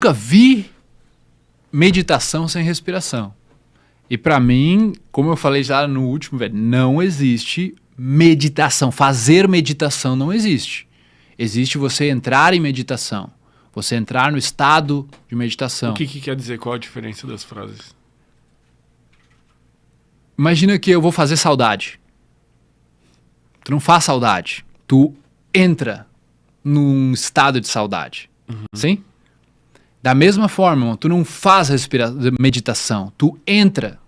Nunca vi meditação sem respiração. E pra mim, como eu falei já no último, velho, não existe meditação. Fazer meditação não existe. Existe você entrar em meditação. Você entrar no estado de meditação. O que quer dizer? Qual a diferença das frases? Imagina que eu vou fazer saudade. Tu não faz saudade. Tu entra num estado de saudade. Sim? Da mesma forma, tu não faz meditação. Tu entra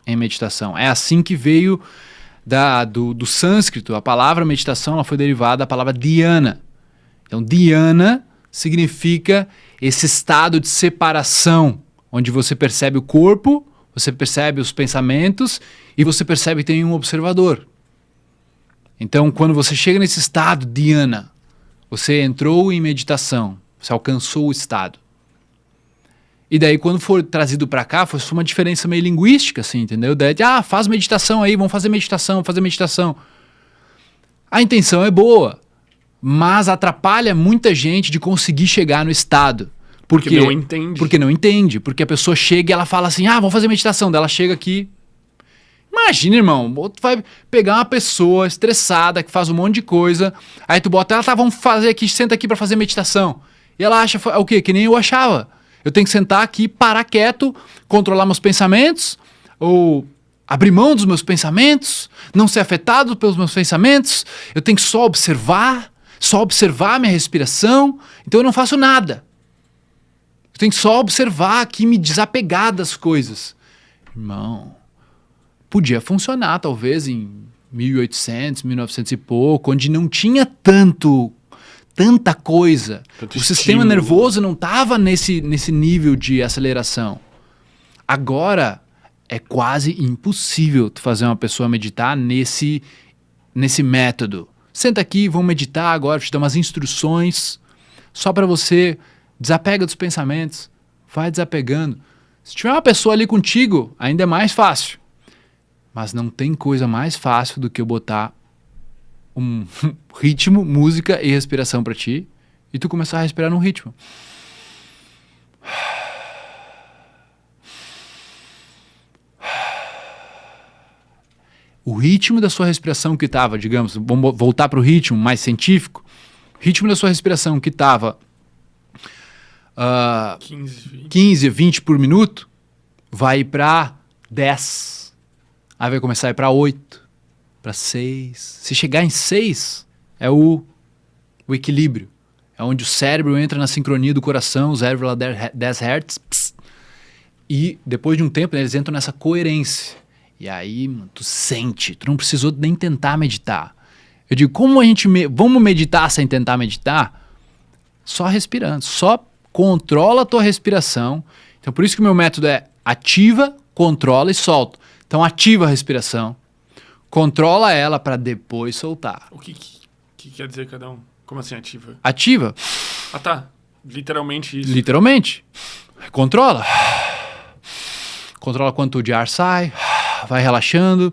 em meditação. É assim que veio do sânscrito. A palavra meditação ela foi derivada da palavra dhyana. Então, dhyana significa esse estado de separação, onde você percebe o corpo, você percebe os pensamentos e você percebe que tem um observador. Então, quando você chega nesse estado dhyana, você entrou em meditação, você alcançou o estado. E daí, quando for trazido para cá, foi uma diferença meio linguística, assim, entendeu? Daí, faz meditação aí, vamos fazer meditação, fazer meditação. A intenção é boa, mas atrapalha muita gente de conseguir chegar no estado. Porque não entende. Porque não entende. Porque a pessoa chega e ela fala assim, vamos fazer meditação. Daí ela chega aqui. Imagina, irmão, tu vai pegar uma pessoa estressada que faz um monte de coisa, aí tu bota ela, vamos fazer aqui, senta aqui para fazer meditação. E ela acha, o quê? Que nem eu achava. Eu tenho que sentar aqui, parar quieto, controlar meus pensamentos, ou abrir mão dos meus pensamentos, não ser afetado pelos meus pensamentos. Eu tenho que só observar minha respiração. Então eu não faço nada. Eu tenho que só observar aqui, me desapegar das coisas. Irmão, podia funcionar talvez em 1800, 1900 e pouco, onde não tinha tanta coisa. Tanto o estímulo. Sistema nervoso não estava nesse nível de aceleração. Agora, é quase impossível tu fazer uma pessoa meditar nesse método. Senta aqui, vamos meditar agora, vou te dar umas instruções, só para você desapega dos pensamentos, vai desapegando. Se tiver uma pessoa ali contigo, ainda é mais fácil. Mas não tem coisa mais fácil do que eu botar um ritmo, música e respiração pra ti e tu começar a respirar num ritmo. O ritmo da sua respiração que estava, digamos, vamos voltar para o ritmo mais científico, o ritmo da sua respiração que estava 15, 20 por minuto, vai ir para 10. Aí vai começar a ir para 8, para 6. Se chegar em 6, é o equilíbrio. É onde o cérebro entra na sincronia do coração, o cérebro lá 10 Hz. E depois de um tempo, eles entram nessa coerência. E aí, tu sente, tu não precisou nem tentar meditar. Eu digo, vamos meditar sem tentar meditar? Só respirando, só controla a tua respiração. Então, por isso que o meu método é ativa, controla e solta. Então, ativa a respiração, controla ela para depois soltar. O que quer dizer cada um? Como assim ativa? Ativa. Ah, tá. Literalmente isso. Literalmente. Controla. Controla quanto de ar sai. Vai relaxando.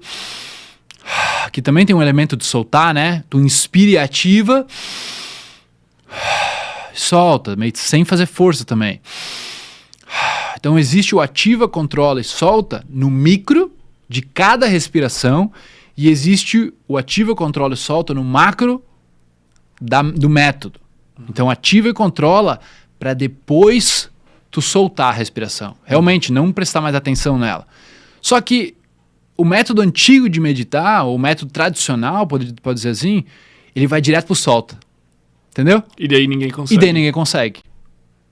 Aqui também tem um elemento de soltar, né? Tu inspira e ativa. Solta, meio sem fazer força também. Então existe o ativa, controla e solta no micro de cada respiração e existe o ativa, controla e solta no macro do método. Então ativa e controla para depois tu soltar a respiração. Realmente, não prestar mais atenção nela. Só que o método antigo de meditar, ou o método tradicional, pode dizer assim, ele vai direto pro solta. Entendeu? E daí ninguém consegue.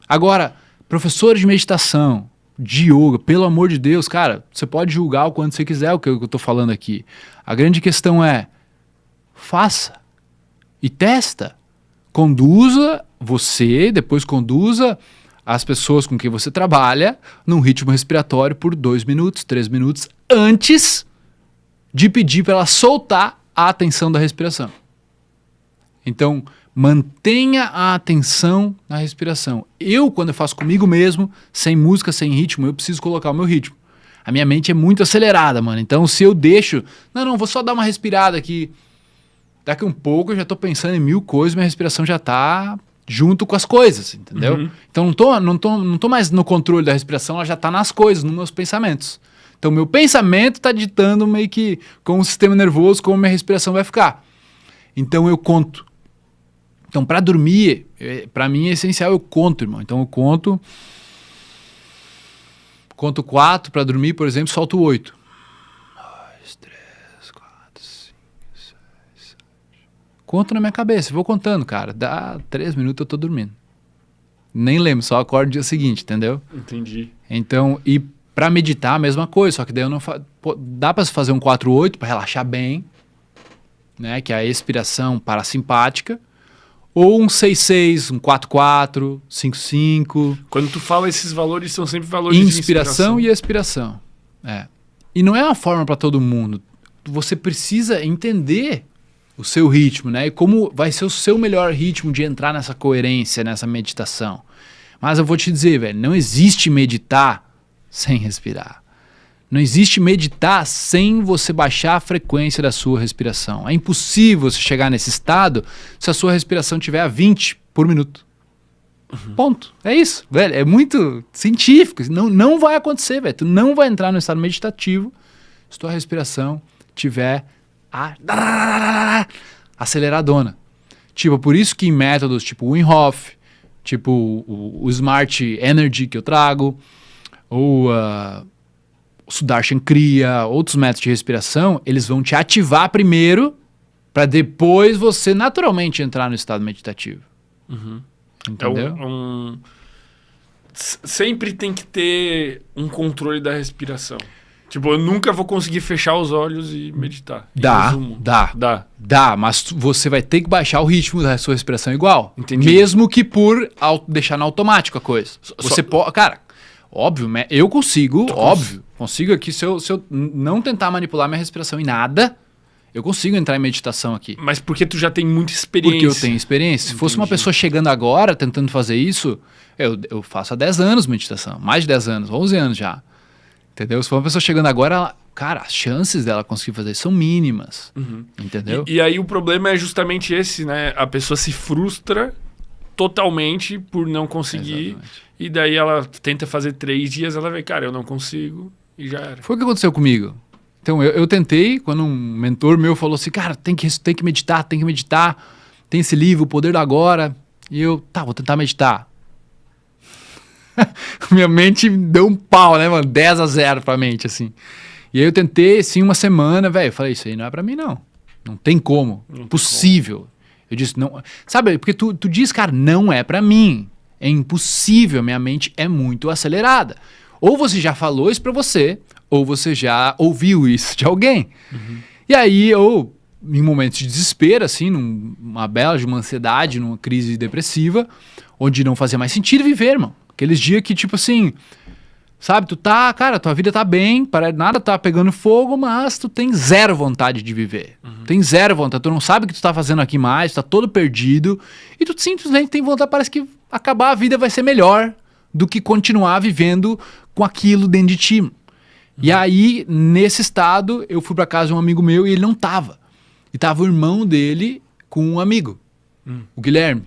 Agora, professores de meditação, de yoga, pelo amor de Deus, cara, você pode julgar o quanto você quiser o que eu tô falando aqui. A grande questão é, faça e testa. Conduza você, depois conduza as pessoas com quem você trabalha num ritmo respiratório por 2 minutos, 3 minutos, antes de pedir para ela soltar a atenção da respiração. Então, mantenha a atenção na respiração. Quando eu faço comigo mesmo, sem música, sem ritmo, eu preciso colocar o meu ritmo. A minha mente é muito acelerada, mano. Então, se eu deixo... Não, vou só dar uma respirada aqui. Daqui um pouco eu já tô pensando em 1000 coisas, minha respiração já tá junto com as coisas, entendeu? Então não tô mais no controle da respiração, ela já tá nas coisas, nos meus pensamentos. Então meu pensamento tá ditando meio que com o sistema nervoso como minha respiração vai ficar. Então eu conto. Então para dormir, para mim é essencial, eu conto, irmão. Então eu conto 4 para dormir, por exemplo, solto 8. 2, 3, 4, 5, 6, 7. Conto na minha cabeça, vou contando, cara. Dá 3 minutos eu tô dormindo. Nem lembro, só acordo no dia seguinte, entendeu? Entendi. Então, e para meditar a mesma coisa, só que daí eu não dá para fazer um 4-8 para relaxar bem, né, que é a expiração parasimpática, ou um 6-6, um 4-4, 5-5. Quando tu fala esses valores, são sempre valores inspiração de inspiração e expiração. E não é uma forma para todo mundo. Você precisa entender o seu ritmo, né? E como vai ser o seu melhor ritmo de entrar nessa coerência, nessa meditação. Mas eu vou te dizer, velho, não existe meditar sem respirar. Não existe meditar sem você baixar a frequência da sua respiração. É impossível você chegar nesse estado se a sua respiração estiver a 20 por minuto. Ponto. É isso, velho. É muito científico. Não vai acontecer, velho. Tu não vai entrar no estado meditativo se tua respiração tiver aceleradona. Tipo, por isso que em métodos tipo Wim Hof, tipo o Smart Energy que eu trago, ou o Sudarshan Kriya, outros métodos de respiração, eles vão te ativar primeiro para depois você naturalmente entrar no estado meditativo. Entendeu? Sempre tem que ter um controle da respiração. Tipo, eu nunca vou conseguir fechar os olhos e meditar. Dá, mas você vai ter que baixar o ritmo da sua respiração igual. Entendi. Mesmo que por deixar no automático a coisa. Você pode, cara, óbvio, eu consigo, consigo aqui, se eu não tentar manipular minha respiração em nada, eu consigo entrar em meditação aqui. Mas porque tu já tem muita experiência. Porque eu tenho experiência. Se fosse uma pessoa chegando agora, tentando fazer isso, eu faço há 10 anos meditação. Mais de 10 anos, 11 anos já. Entendeu? Se for uma pessoa chegando agora, cara, as chances dela conseguir fazer isso são mínimas. Entendeu? E aí o problema é justamente esse, né? A pessoa se frustra totalmente por não conseguir. Exatamente. E daí ela tenta fazer 3 dias, ela vê, cara, eu não consigo, e já era. Foi o que aconteceu comigo. Então, eu tentei, quando um mentor meu falou assim, cara, tem que meditar, tem esse livro, O Poder do Agora, e eu, vou tentar meditar. Minha mente deu um pau, né, mano, 10-0 pra mente, assim. E aí eu tentei, assim, uma semana, velho, eu falei, isso aí não é pra mim, não. Não tem como, impossível. Eu disse, não, sabe, porque tu diz, cara, não é pra mim. É impossível, minha mente é muito acelerada. Ou você já falou isso pra você, ou você já ouviu isso de alguém. E aí eu, em momentos de desespero, assim, numa bela de uma ansiedade, numa crise depressiva, onde não fazia mais sentido viver, irmão. Aqueles dias que, tipo assim, sabe, cara, tua vida tá bem, nada tá pegando fogo, mas tu tem 0 vontade de viver. Tem 0 vontade, tu não sabe o que tu tá fazendo aqui mais, tu tá todo perdido, e tu simplesmente tem vontade, parece que acabar a vida vai ser melhor do que continuar vivendo com aquilo dentro de ti. E aí, nesse estado, eu fui pra casa de um amigo meu e ele não tava. E tava o irmão dele com um amigo, o Guilherme.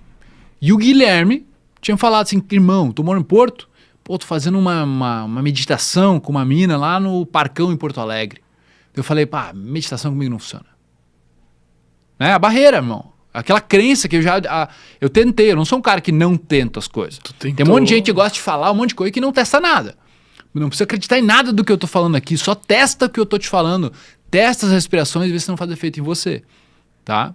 E o Guilherme tinha falado assim, irmão, tu mora em Porto? Pô, tô fazendo uma meditação com uma mina lá no Parcão em Porto Alegre. Eu falei, meditação comigo não funciona. A barreira, irmão. Aquela crença que eu tentei, eu não sou um cara que não tenta as coisas. Tem um monte de gente que gosta de falar um monte de coisa que não testa nada. Não precisa acreditar em nada do que eu tô falando aqui, só testa o que eu tô te falando. Testa as respirações e vê se não faz efeito em você, tá?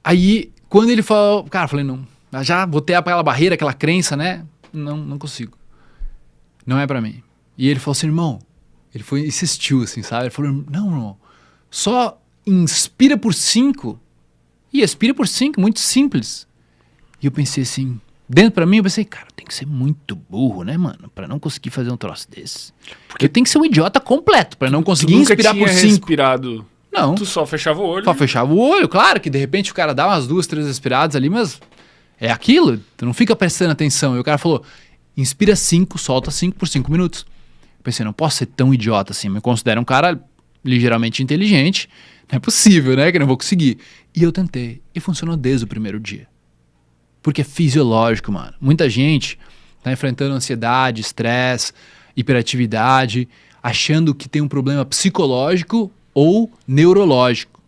Aí, quando ele falou, cara, eu falei, não, já botei aquela barreira, aquela crença, né? Não consigo. Não é pra mim. E ele falou assim, irmão, ele insistiu assim, sabe? Ele falou, não, irmão, só inspira por 5 e expira por 5, muito simples. E eu pensei assim, dentro pra mim, eu pensei, cara, tem que ser muito burro, né, mano? Pra não conseguir fazer um troço desse. Porque eu tenho que ser um idiota completo pra não conseguir inspirar por 5. Respirado. Não. Tu só fechava o olho. Só fechava o olho, claro que de repente o cara dá umas 2, 3 respiradas ali, mas é aquilo, tu não fica prestando atenção. E o cara falou, inspira 5, solta 5 por 5 minutos. Eu pensei, não posso ser tão idiota assim, me considero um cara ligeiramente inteligente, não é possível, né, que eu não vou conseguir. E eu tentei, e funcionou desde o primeiro dia. Porque é fisiológico, mano. Muita gente tá enfrentando ansiedade, estresse, hiperatividade, achando que tem um problema psicológico ou neurológico.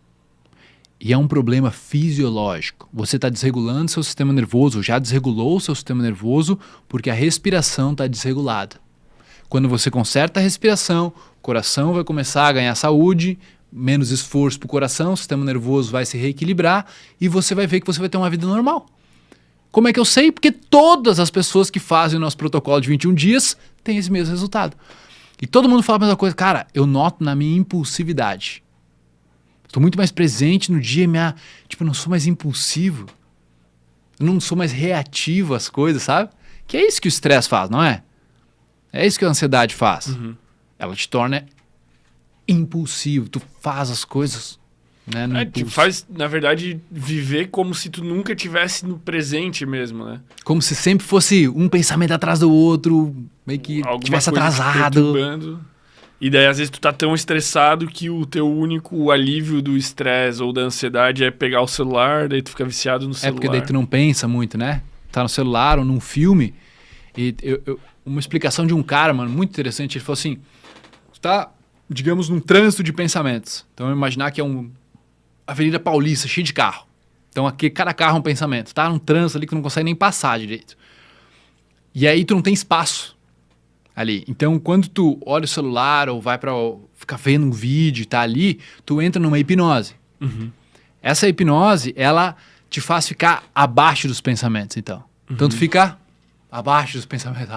E é um problema fisiológico. Você está desregulando seu sistema nervoso, já desregulou o seu sistema nervoso, porque a respiração está desregulada. Quando você conserta a respiração, o coração vai começar a ganhar saúde, menos esforço para o coração, o sistema nervoso vai se reequilibrar e você vai ver que você vai ter uma vida normal. Como é que eu sei? Porque todas as pessoas que fazem o nosso protocolo de 21 dias têm esse mesmo resultado. E todo mundo fala a mesma coisa. Cara, eu noto na minha impulsividade. Estou muito mais presente no dia, eu não sou mais impulsivo. Eu não sou mais reativo às coisas, sabe? Que é isso que o estresse faz, não é? É isso que a ansiedade faz. Uhum. Ela te torna impulsivo. Tu faz as coisas, né, no Te impulso. faz, na verdade, viver como se tu nunca tivesse no presente mesmo, né? Como se sempre fosse um pensamento atrás do outro, meio que Alguma tivesse coisa te atrasado. perturbando. E daí, às vezes, tu tá tão estressado que o teu único alívio do estresse ou da ansiedade é pegar o celular, daí tu fica viciado no celular. É porque daí tu não pensa muito, né? Tá no celular ou num filme. E uma explicação de um cara, mano, muito interessante. Ele falou assim, tu tá, digamos, num trânsito de pensamentos. Então, imaginar que é uma Avenida Paulista, cheia de carro. Então, aqui, cada carro é um pensamento. Tá num trânsito ali que tu não consegue nem passar direito. E aí, tu não tem espaço ali. Então, quando tu olha o celular ou vai pra ficar vendo um vídeo e tá ali, tu entra numa hipnose. Uhum. Essa hipnose, ela te faz ficar abaixo dos pensamentos, então. Uhum. Então, tu fica abaixo dos pensamentos.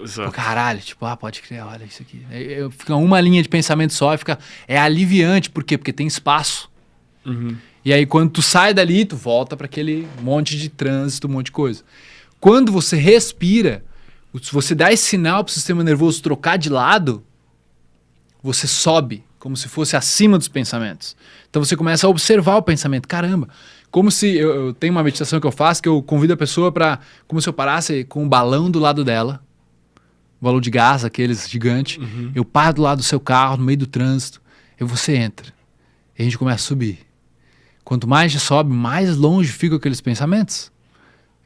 Exato. Caralho, tipo, pode crer, olha isso aqui. Fica uma linha de pensamento só e é aliviante. Por quê? Porque tem espaço. Uhum. E aí, quando tu sai dali, tu volta para aquele monte de trânsito, um monte de coisa. Quando você respira, se você dá esse sinal para o sistema nervoso trocar de lado, você sobe, como se fosse acima dos pensamentos. Então você começa a observar o pensamento. Caramba, como se eu tenho uma meditação que eu faço, que eu convido a pessoa para, como se eu parasse com um balão do lado dela, um balão de gás, aqueles gigantes. Uhum. Eu paro do lado do seu carro, no meio do trânsito, e você entra. E a gente começa a subir. Quanto mais a gente sobe, mais longe ficam aqueles pensamentos.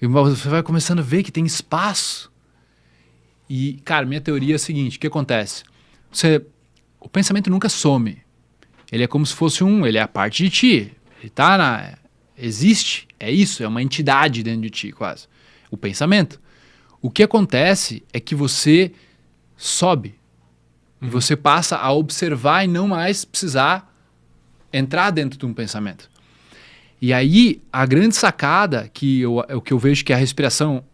E você vai começando a ver que tem espaço. E, cara, minha teoria é a seguinte, o que acontece? O pensamento nunca some. Ele é como se fosse ele é a parte de ti. Ele existe, é isso, é uma entidade dentro de ti, quase. O pensamento. O que acontece é que você sobe. E você passa a observar e não mais precisar entrar dentro de um pensamento. E aí, a grande sacada, o que eu vejo que a respiração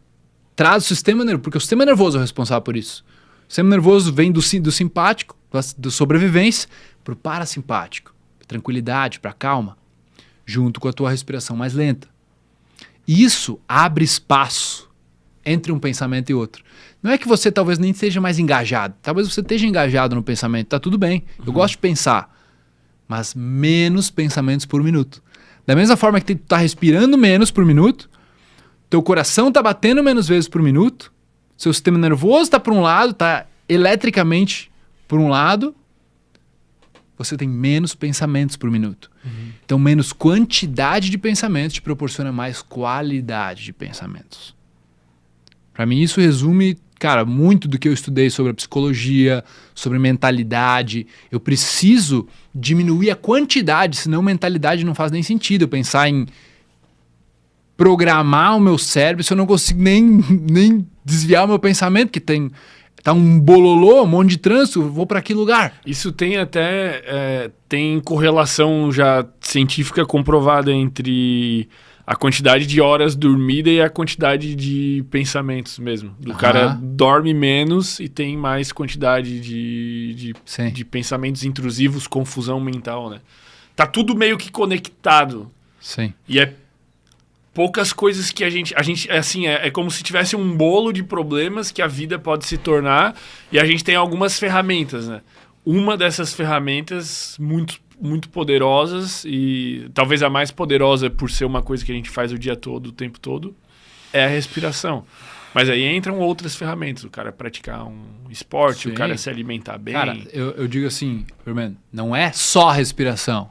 traz o sistema nervoso, porque o sistema nervoso é o responsável por isso. O sistema nervoso vem do simpático, do sobrevivência, para o parasimpático, pra tranquilidade, para calma, junto com a tua respiração mais lenta. Isso abre espaço entre um pensamento e outro. Não é que você talvez nem esteja mais engajado, talvez você esteja engajado no pensamento, tá tudo bem, eu gosto de pensar, mas menos pensamentos por minuto. Da mesma forma que tu tá respirando menos por minuto, teu coração tá batendo menos vezes por minuto, seu sistema nervoso tá por um lado, tá eletricamente por um lado, você tem menos pensamentos por minuto. Uhum. Então, menos quantidade de pensamentos te proporciona mais qualidade de pensamentos. Para mim, isso resume, cara, muito do que eu estudei sobre a psicologia, sobre mentalidade. Eu preciso diminuir a quantidade, senão mentalidade não faz nem sentido. Eu pensar em programar o meu cérebro se eu não consigo nem desviar o meu pensamento, que tá um bololô, um monte de trânsito, eu vou para que lugar? Isso tem até tem correlação já científica comprovada entre a quantidade de horas dormida e a quantidade de pensamentos mesmo. O cara dorme menos e tem mais quantidade de pensamentos intrusivos, confusão mental, né? Tá tudo meio que conectado. Sim. E é poucas coisas que a gente assim, é como se tivesse um bolo de problemas que a vida pode se tornar e a gente tem algumas ferramentas, né? Uma dessas ferramentas muito poderosas e talvez a mais poderosa por ser uma coisa que a gente faz o dia todo, o tempo todo, é a respiração. Mas aí entram outras ferramentas, o cara praticar um esporte, o cara se alimentar bem. Cara, eu digo assim, Herman, não é só a respiração.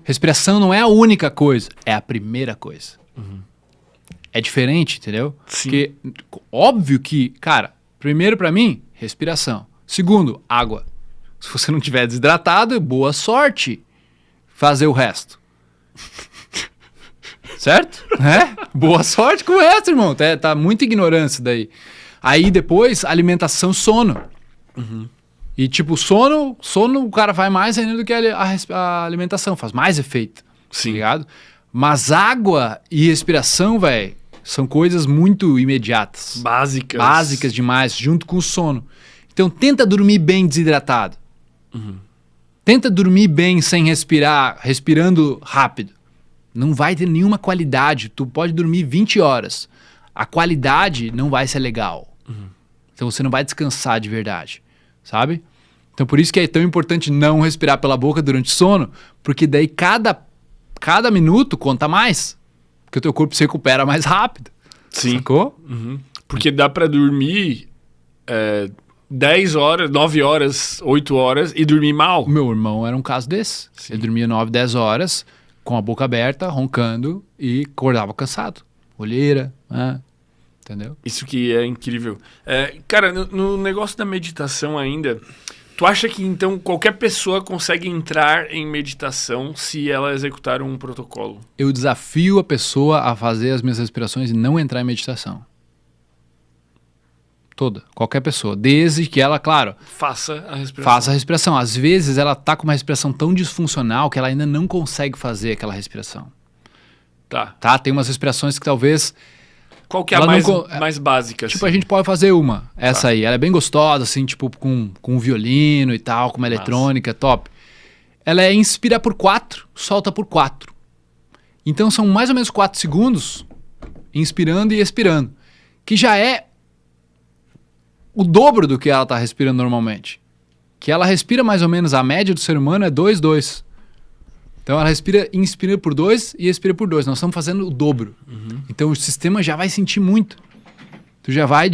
Respiração não é a única coisa, é a primeira coisa. É diferente, entendeu? Sim. Porque, óbvio que, cara, primeiro pra mim, respiração. Segundo, água. Se você não tiver desidratado, boa sorte fazer o resto. Certo? Boa sorte com o resto, irmão. Tá muita ignorância daí. Aí depois, alimentação, sono. E tipo, sono o cara vai mais ainda do que a alimentação, faz mais efeito. Sim. Tá ligado? Mas água e respiração, velho, são coisas muito imediatas. Básicas demais, junto com o sono. Então tenta dormir bem desidratado. Tenta dormir bem sem respirar, respirando rápido. Não vai ter nenhuma qualidade. Tu pode dormir 20 horas. A qualidade não vai ser legal. Então você não vai descansar de verdade. Sabe? Então por isso que é tão importante não respirar pela boca durante o sono, porque daí cada minuto conta mais. Porque o teu corpo se recupera mais rápido. Sim. Sacou? Porque dá pra dormir 10 horas, 9 horas, 8 horas e dormir mal. O meu irmão era um caso desse. Sim. Ele dormia 9, 10 horas, com a boca aberta, roncando e acordava cansado. Olheira, entendeu? Isso que é incrível. Cara, no negócio da meditação ainda, tu acha que então qualquer pessoa consegue entrar em meditação se ela executar um protocolo? Eu desafio a pessoa a fazer as minhas respirações e não entrar em meditação. Toda, qualquer pessoa. Desde que ela, claro, Faça a respiração. faça a respiração. Às vezes ela tá com uma respiração tão disfuncional que ela ainda não consegue fazer aquela respiração. Tá? Tem umas respirações que talvez... Qual que é a Ela não mais básica? Tipo, assim? a gente pode fazer uma. Essa aí. Ela é bem gostosa, assim, tipo, com um violino e tal, com uma eletrônica, top. Ela é inspira por 4, solta por 4. Então são mais ou menos 4 segundos, inspirando e expirando. Que já é o dobro do que ela tá respirando normalmente. Que ela respira mais ou menos, a média do ser humano é 2, 2. Então ela inspira por 2 e expira por 2. Nós estamos fazendo o dobro. Então o sistema já vai sentir muito. Tu já vai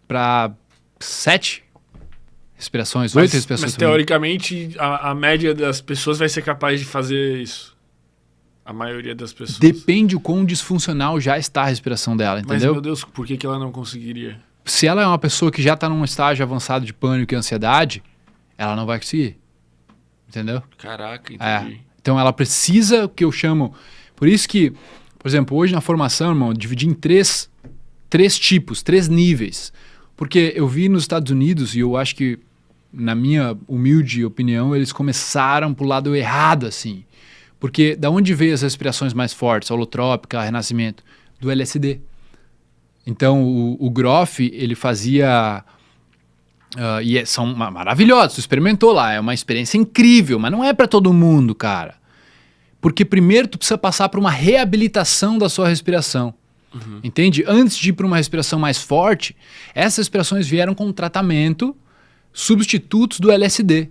para 7 respirações, 8 respirações. Mas teoricamente a média das pessoas vai ser capaz de fazer isso. A maioria das pessoas. Depende o quão disfuncional já está a respiração dela, entendeu? Mas, meu Deus, por que ela não conseguiria? Se ela é uma pessoa que já está num estágio avançado de pânico e ansiedade, ela não vai conseguir. Entendeu? Caraca, entendi. Então ela precisa, o que eu chamo... Por isso que, por exemplo, hoje na formação, irmão, eu dividi em três tipos, 3 níveis. Porque eu vi nos Estados Unidos, e eu acho que, na minha humilde opinião, eles começaram pro lado errado, assim. Porque da onde veio as respirações mais fortes, a holotrópica, renascimento? Do LSD. Então o Groff, ele fazia... são maravilhosos, tu experimentou lá, é uma experiência incrível, mas não é pra todo mundo, cara. Porque primeiro tu precisa passar por uma reabilitação da sua respiração. Entende? Antes de ir para uma respiração mais forte, essas respirações vieram com tratamento, substitutos do LSD,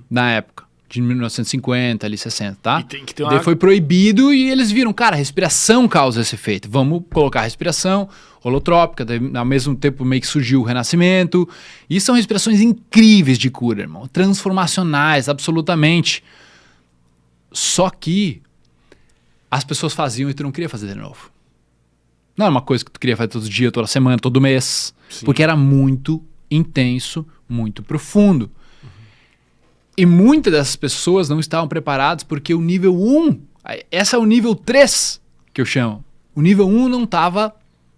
na época, de 1950, ali 60, tá? E tem que ter Daí foi proibido e eles viram, cara, a respiração causa esse efeito. Vamos colocar a respiração holotrópica, daí, ao mesmo tempo meio que surgiu o renascimento. E são respirações incríveis de cura, irmão. Transformacionais, absolutamente. Só que as pessoas faziam e tu não queria fazer de novo. Não era uma coisa que tu queria fazer todo dia, toda semana, todo mês. Sim. Porque era muito intenso, muito profundo. E muitas dessas pessoas não estavam preparadas porque o nível 1, essa é o nível 3 que eu chamo. O nível 1 não estava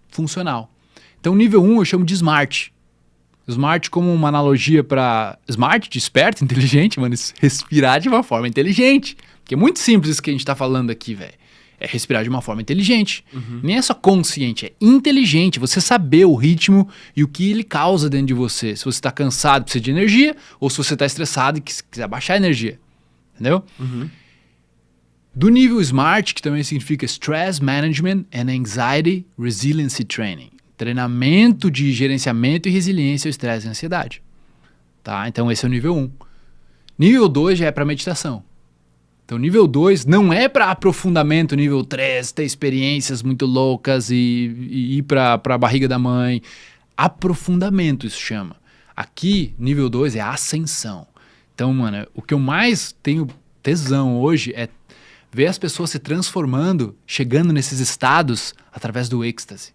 funcional. Então o nível 1 eu chamo de smart. Smart como uma analogia para... Smart, de esperto, inteligente, mano. Respirar de uma forma inteligente. Porque é muito simples isso que a gente tá falando aqui, velho. É respirar de uma forma inteligente. Nem é só consciente, é inteligente. Você saber o ritmo e o que ele causa dentro de você. Se você tá cansado, precisa de energia. Ou se você tá estressado e quiser baixar a energia. Entendeu? Do nível SMART, que também significa Stress Management and Anxiety Resiliency Training. Treinamento de gerenciamento e resiliência ao estresse e ansiedade. Tá? Então esse é o nível 1. Nível 2 já é para meditação. Então nível 2 não é para aprofundamento, nível 3, ter experiências muito loucas e ir para a barriga da mãe. Aprofundamento isso chama. Aqui, nível 2 é ascensão. Então, mano, o que eu mais tenho tesão hoje é ver as pessoas se transformando, chegando nesses estados através do êxtase.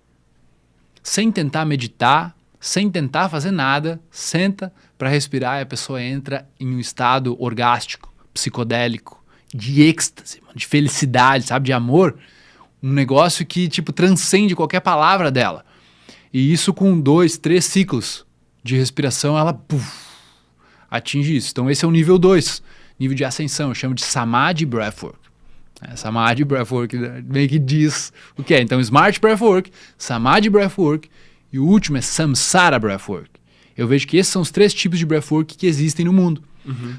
Sem tentar meditar, sem tentar fazer nada, senta para respirar e a pessoa entra em um estado orgástico, psicodélico, de êxtase, mano, de felicidade, sabe, de amor. Um negócio que, tipo, transcende qualquer palavra dela. E isso com 2, 3 ciclos de respiração, ela atinge isso. Então esse é o nível 2, nível de ascensão, eu chamo de Samadhi Breathwork. Samadhi Breathwork meio que diz o que é. Então Smart Breathwork, Samadhi Breathwork e o último é Samsara Breathwork. Eu vejo que esses são os 3 tipos de Breathwork que existem no mundo.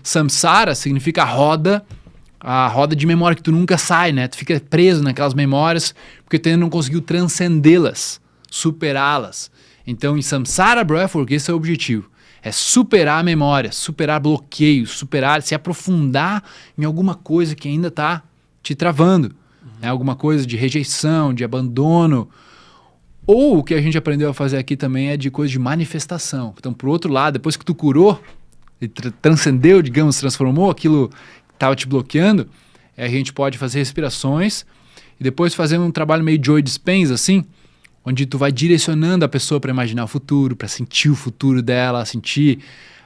Samsara significa a roda de memória que tu nunca sai, né? Tu fica preso naquelas memórias porque tu ainda não conseguiu transcendê-las, superá-las. Então em Samsara Breathwork esse é o objetivo. É superar a memória, superar bloqueios, se aprofundar em alguma coisa que ainda está te travando. Né? Alguma coisa de rejeição, de abandono. Ou o que a gente aprendeu a fazer aqui também é de coisa de manifestação. Então, por outro lado, depois que tu curou, e transcendeu, digamos, transformou aquilo que estava te bloqueando, a gente pode fazer respirações e depois fazer um trabalho meio Joe Dispenza, assim, onde tu vai direcionando a pessoa para imaginar o futuro, para sentir o futuro dela, sentir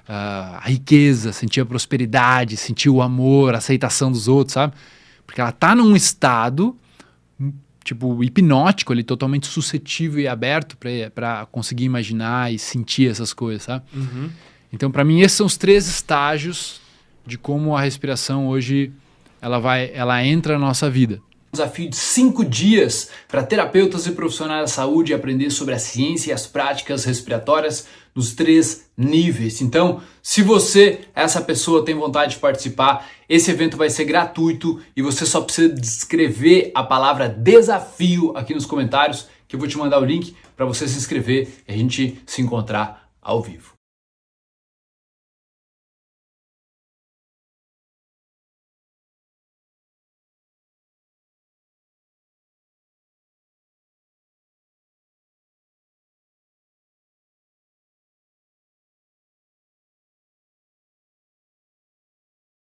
a riqueza, sentir a prosperidade, sentir o amor, a aceitação dos outros, sabe? Porque ela tá num estado, tipo, hipnótico ali, totalmente suscetível e aberto para conseguir imaginar e sentir essas coisas, sabe? Então, para mim, esses são os 3 estágios de como a respiração hoje, ela entra na nossa vida. Desafio de 5 dias para terapeutas e profissionais da saúde aprender sobre a ciência e as práticas respiratórias nos 3 níveis. Então, se você, essa pessoa, tem vontade de participar, esse evento vai ser gratuito e você só precisa escrever a palavra desafio aqui nos comentários, que eu vou te mandar o link para você se inscrever e a gente se encontrar ao vivo.